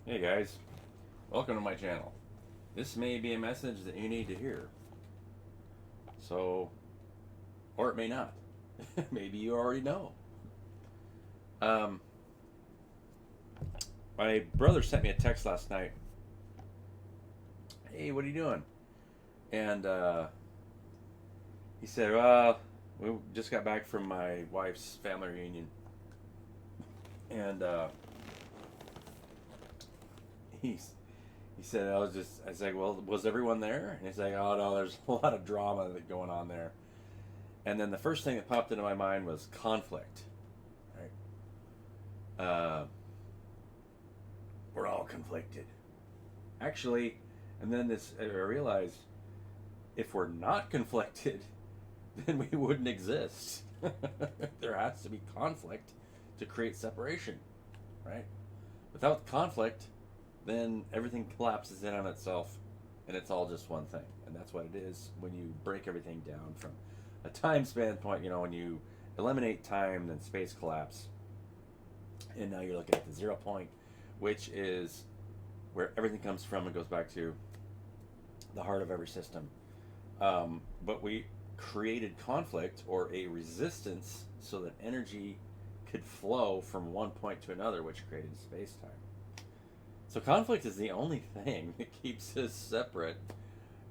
Hey guys, welcome to my channel. This may be a message that you need to hear. So, or it may not. Maybe you already know. Um, my brother sent me a text last night. Hey, what are you doing? And he said, well, we just got back from my wife's family reunion. And he's, he said, I was like, well, was everyone there? And he's like, oh no, there's a lot of drama going on there. And then the first thing that popped into my mind was conflict. Right? We're all conflicted. Actually, and then I realized if we're not conflicted, then we wouldn't exist. There has to be conflict to create separation, right? Without conflict, then everything collapses in on itself and it's all just one thing. And that's what it is when you break everything down from a time span point. When you eliminate time, then space collapse. And now you're looking at the 0 point, which is where everything comes from and goes back to the heart of every system. But we created conflict or a resistance so that energy could flow from one point to another, which created space time. So conflict is the only thing that keeps us separate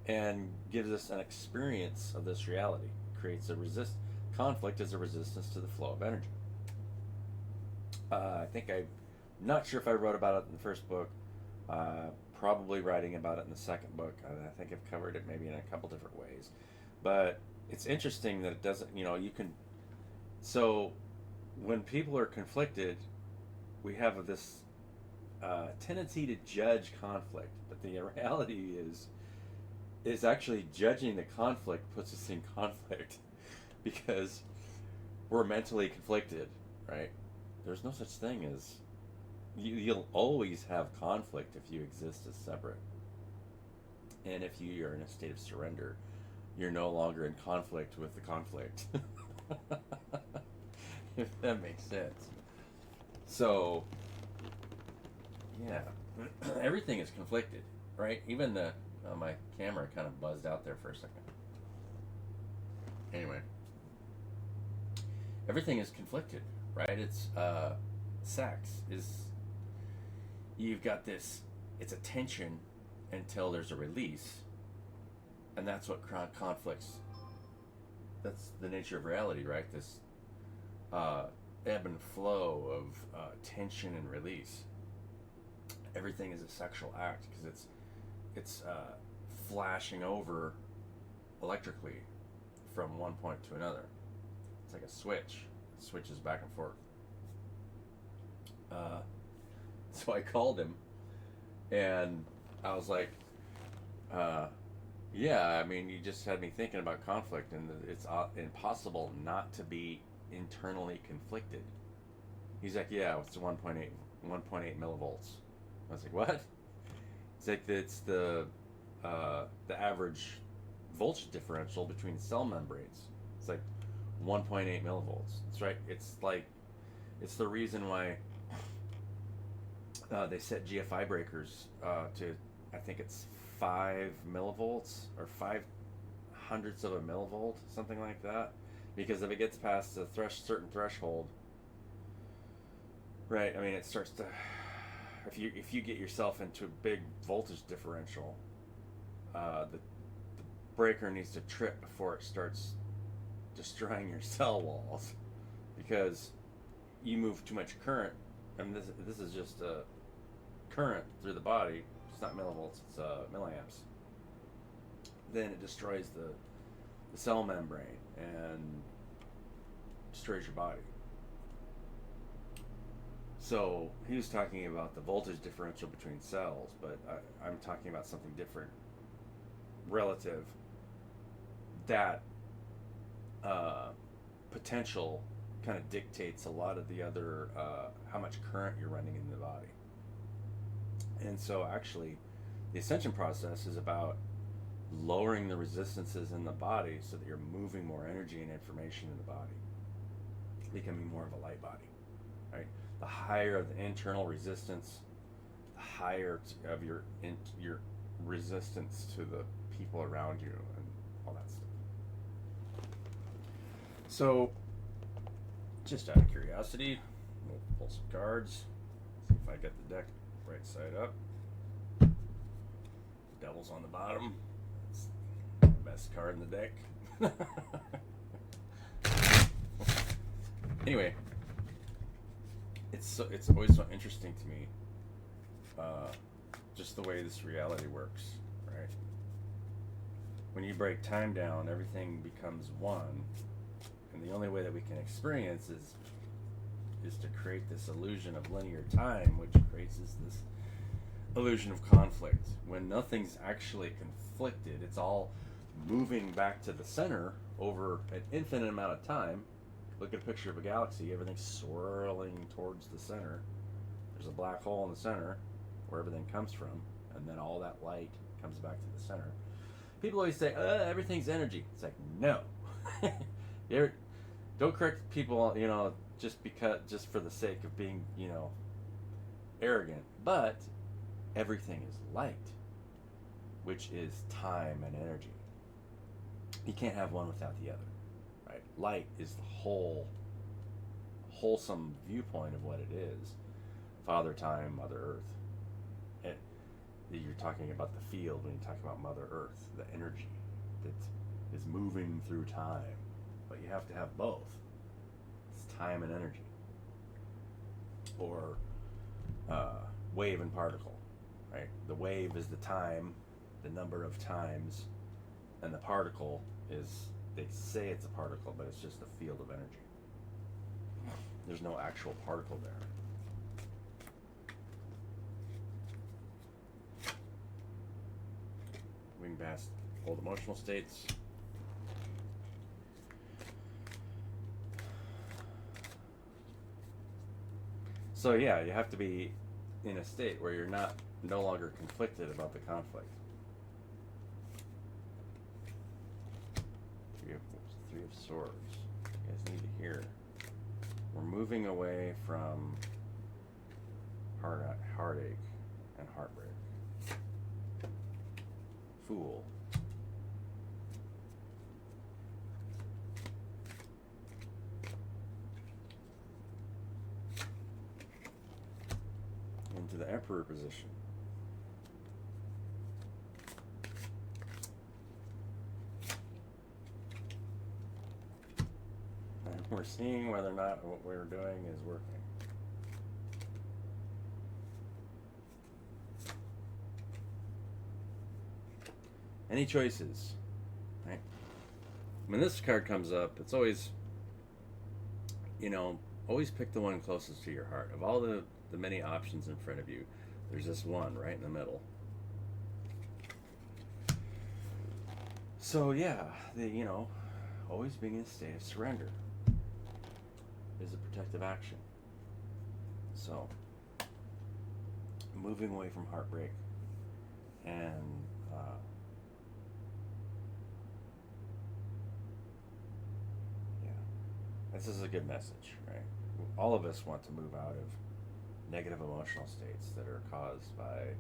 and gives us an experience of this reality. It creates conflict is a resistance to the flow of energy. I'm not sure if I wrote about it in the first book. Probably writing about it in the second book. I think I've covered it maybe in a couple different ways. But it's interesting that it doesn't, you can. So when people are conflicted, we have this tendency to judge conflict. But the reality is actually judging the conflict puts us in conflict because we're mentally conflicted, right? There's no such thing as you'll always have conflict if you exist as separate. And if you are in a state of surrender, you're no longer in conflict with the conflict. If that makes sense. So, yeah, everything is conflicted, right? Even my camera kind of buzzed out there for a second. Anyway, everything is conflicted, right? It's sex is you've got this, it's a tension until there's a release, and that's what conflicts, that's the nature of reality, right? This ebb and flow of tension and release. Everything is a sexual act because it's flashing over electrically from one point to another. It's like a switch. It switches back and forth. So I called him, and I was like, "Yeah, I mean, you just had me thinking about conflict, and it's impossible not to be internally conflicted." He's like, "Yeah, it's 1.8 millivolts." I was like, "What?" He's like, "It's the average voltage differential between cell membranes. It's like 1.8 millivolts. That's right. It's the reason why they set GFI breakers to, I think it's 5 millivolts or 5/100ths of a millivolt, something like that. Because if it gets past a certain threshold, right? I mean, it starts to. If you get yourself into a big voltage differential, the breaker needs to trip before it starts destroying your cell walls, because you move too much current. I mean, this is just a current through the body. It's not millivolts, it's milliamps. Then it destroys the cell membrane and destroys your body. So he was talking about the voltage differential between cells, but I'm talking about something different, relative. That potential kind of dictates a lot of the other how much current you're running in the body. And so actually, the ascension process is about lowering the resistances in the body so that you're moving more energy and information in the body, becoming more of a light body, right? The higher the internal resistance, the higher of your resistance to the people around you and all that stuff. So, just out of curiosity, we'll pull some cards. See if I get the deck right side up. Devil's on the bottom. It's the best card in the deck. Anyway, it's always so interesting to me, just the way this reality works, right? When you break time down, everything becomes one, and the only way that we can experience is to create this illusion of linear time, which creates this illusion of conflict. When nothing's actually conflicted, it's all moving back to the center over an infinite amount of time. Look at a picture of a galaxy, everything's swirling towards the center. There's a black hole in the center where everything comes from, and then all that light comes back to the center. People always say, everything's energy. It's like, no. Don't correct people, just for the sake of being, arrogant. But everything is light, which is time and energy. You can't have one without the other. Right? Light is the wholesome viewpoint of what it is. Father Time, Mother Earth. You're talking about the field when you talk about Mother Earth, the energy that is moving through time. But you have to have both. It's time and energy. Or wave and particle. Right? The wave is the time, the number of times, and the particle is, they say it's a particle, but it's just a field of energy. There's no actual particle there. Moving past old emotional states. So yeah, you have to be in a state where you're no longer conflicted about the conflict. Three of Swords. You guys need to hear. We're moving away from heartache and heartbreak. Fool. Into the Emperor position. And we're seeing whether or not what we're doing is working. Any choices, right? When this card comes up, it's always, always pick the one closest to your heart. Of all the many options in front of you, there's this one right in the middle. So yeah, always being in a state of surrender is a protective action. So moving away from heartbreak and this is a good message, right? All of us want to move out of negative emotional states that are caused by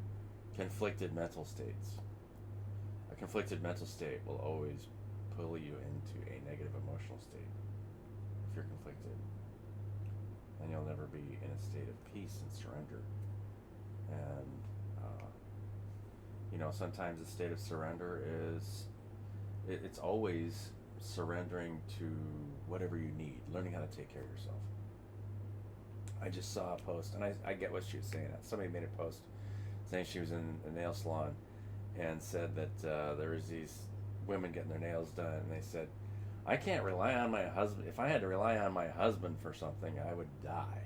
conflicted mental states. A conflicted mental state will always pull you into a negative emotional state if you're conflicted. And you'll never be in a state of peace and surrender. And, sometimes a state of surrender is, it's always surrendering to whatever you need, learning how to take care of yourself. I just saw a post, and I get what she was saying. Somebody made a post saying she was in a nail salon and said that there was these women getting their nails done, and they said, I can't rely on my husband. If I had to rely on my husband for something, I would die.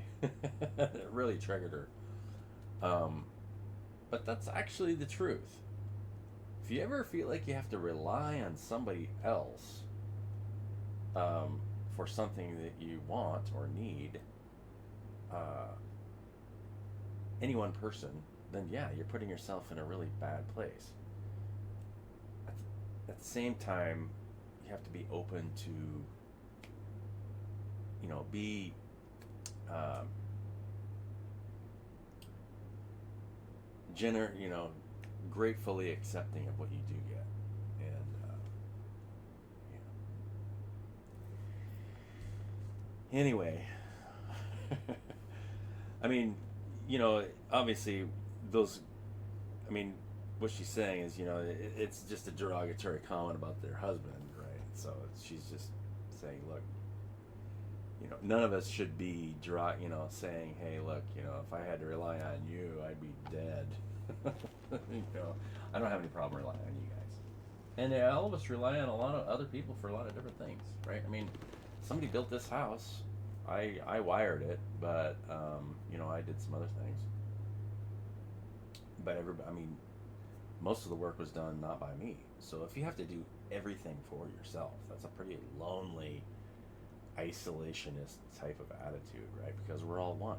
It really triggered her. But that's actually the truth. If you ever feel like you have to rely on somebody else for something that you want or need, any one person, then yeah, you're putting yourself in a really bad place. At the same time, you have to be open to, be you know, gratefully accepting of what you do get, and anyway, I mean, you know, obviously those. I mean, what she's saying is, you know, it's just a derogatory comment about their husband, right? So she's just saying, look, you know, none of us should be, you know, saying, hey, look, you know, if I had to rely on you, I'd be dead. You know, I don't have any problem relying on you guys. And all of us rely on a lot of other people for a lot of different things, right? I mean, somebody built this house. I wired it, but you know, I did some other things. But everybody, I mean, most of the work was done not by me. So if you have to do everything for yourself, that's a pretty lonely, isolationist type of attitude, right? Because we're all one.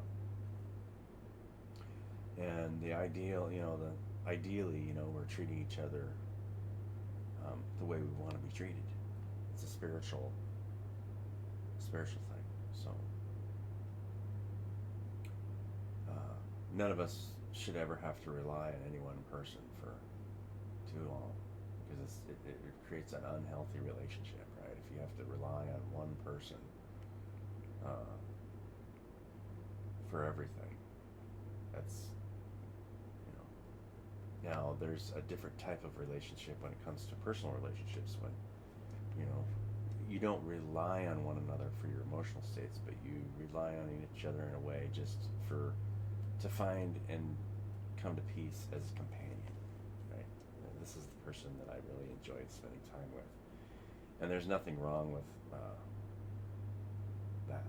And the ideal, you know, the ideally, you know, we're treating each other the way we want to be treated. It's a spiritual thing. So none of us should ever have to rely on any one person for too long, because it creates an unhealthy relationship, right? If you have to rely on one person uh, for everything, that's, you know. Now there's a different type of relationship when it comes to personal relationships, when, you know, you don't rely on one another for your emotional states, but you rely on each other in a way just for to find and come to peace as a companion, right? And this is the person that I really enjoyed spending time with, and there's nothing wrong with that.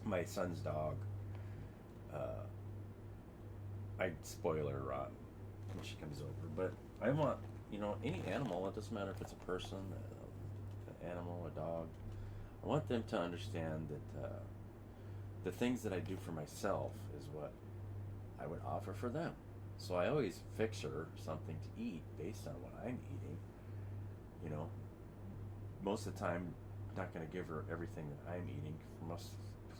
My son's dog, I'd spoil her rotten when she comes over, but I want, you know, any animal, it doesn't matter if it's a person, an animal, a dog, I want them to understand that the things that I do for myself is what I would offer for them. So I always fix her something to eat based on what I'm eating. You know, most of the time, I'm not going to give her everything that I'm eating.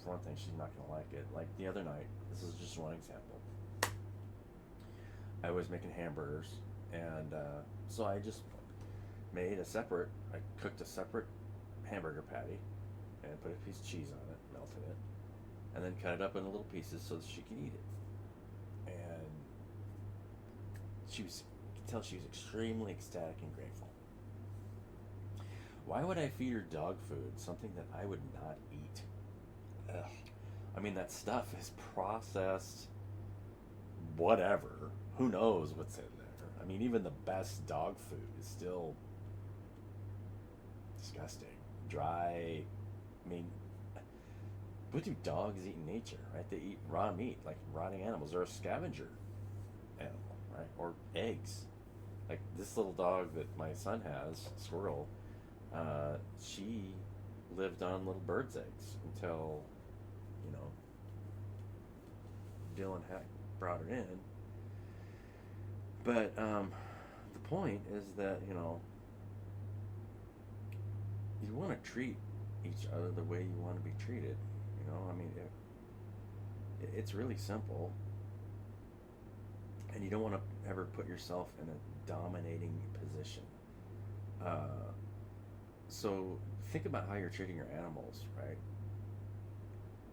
For one thing, she's not going to like it. Like the other night, this is just one example. I was making hamburgers, and so I just I cooked a separate hamburger patty, and put a piece of cheese on it, melted it, and then cut it up into little pieces so that she could eat it. And you could tell she was extremely ecstatic and grateful. Why would I feed her dog food, something that I would not eat? Ugh. I mean, that stuff is processed, whatever. Who knows what's in there? I mean, even the best dog food is still disgusting. Dry. I mean, what do dogs eat in nature, right? They eat raw meat, like rotting animals. They're a scavenger animal, right? Or eggs. Like this little dog that my son has, Squirrel, she lived on little birds' eggs until, you know, Dylan Heck brought her in. But the point is that, you know, you want to treat each other the way you want to be treated. You know, I mean, it's really simple, and you don't want to ever put yourself in a dominating position. So think about how you're treating your animals, right?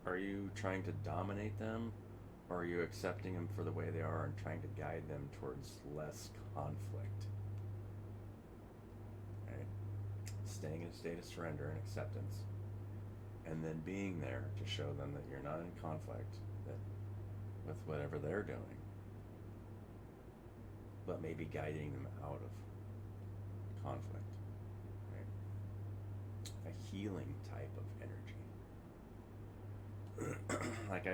Are you trying to dominate them, or are you accepting them for the way they are and trying to guide them towards less conflict? Right? Staying in a state of surrender and acceptance, and then being there to show them that you're not in conflict with whatever they're doing, but maybe guiding them out of conflict. Right? A healing type of energy. Like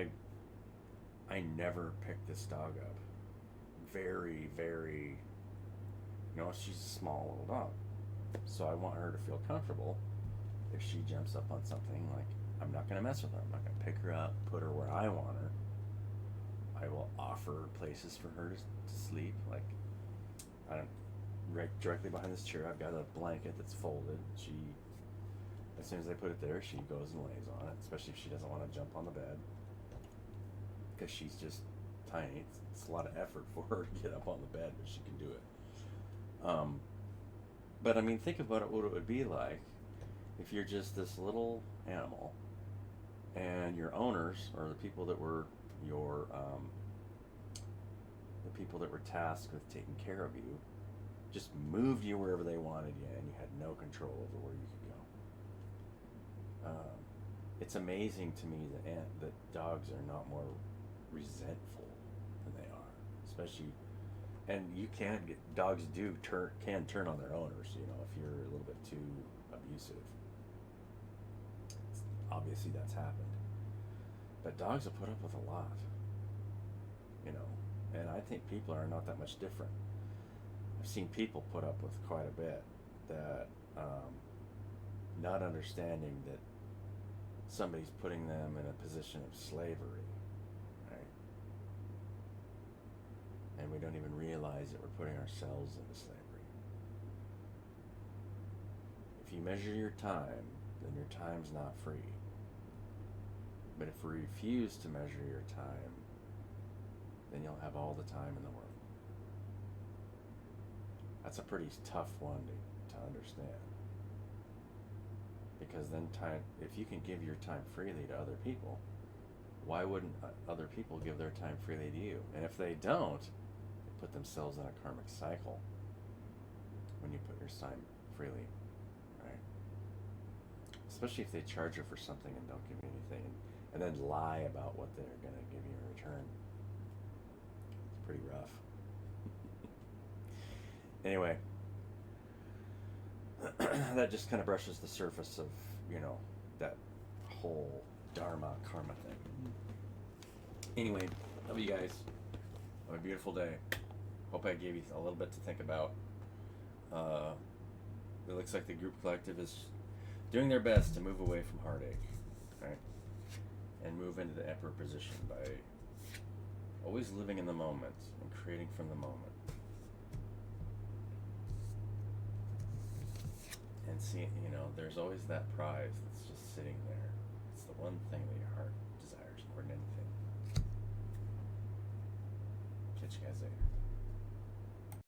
I never picked this dog up. Very, very, you know, she's a small little dog. So I want her to feel comfortable. If she jumps up on something, like, I'm not going to mess with her. I'm not going to pick her up, put her where I want her. I will offer places for her to sleep. Like, right directly behind this chair, I've got a blanket that's folded. As soon as I put it there, she goes and lays on it, especially if she doesn't want to jump on the bed. Because she's just tiny. It's a lot of effort for her to get up on the bed, but she can do it. But I mean, think about it, what it would be like if you're just this little animal, and your owners, or the people that were your the people that were tasked with taking care of you, just moved you wherever they wanted you, and you had no control over where you could go. It's amazing to me that dogs are not more resentful than they are, especially. And you can get dogs can turn on their owners, if you're a little bit too abusive. Obviously, that's happened, but dogs will put up with a lot, and I think people are not that much different. I've seen people put up with quite a bit, that not understanding that somebody's putting them in a position of slavery, right? And we don't even realize that we're putting ourselves into slavery. If you measure your time, then your time's not free. But if we refuse to measure your time, then you'll have all the time in the world. That's a pretty tough one to understand. Because then if you can give your time freely to other people, why wouldn't other people give their time freely to you? And if they don't, they put themselves in a karmic cycle when you put your time freely, right? Especially if they charge you for something and don't give you anything, and then lie about what they're going to give you in return. It's pretty rough. Anyway, that just kind of brushes the surface of, that whole dharma karma thing. Anyway, love you guys. Have a beautiful day. Hope I gave you a little bit to think about. It looks like the group collective is doing their best to move away from heartache, right? And move into the emperor position by always living in the moment and creating from the moment. And see, there's always that prize that's just sitting there. It's the one thing that your heart desires more than anything. Catch you guys later.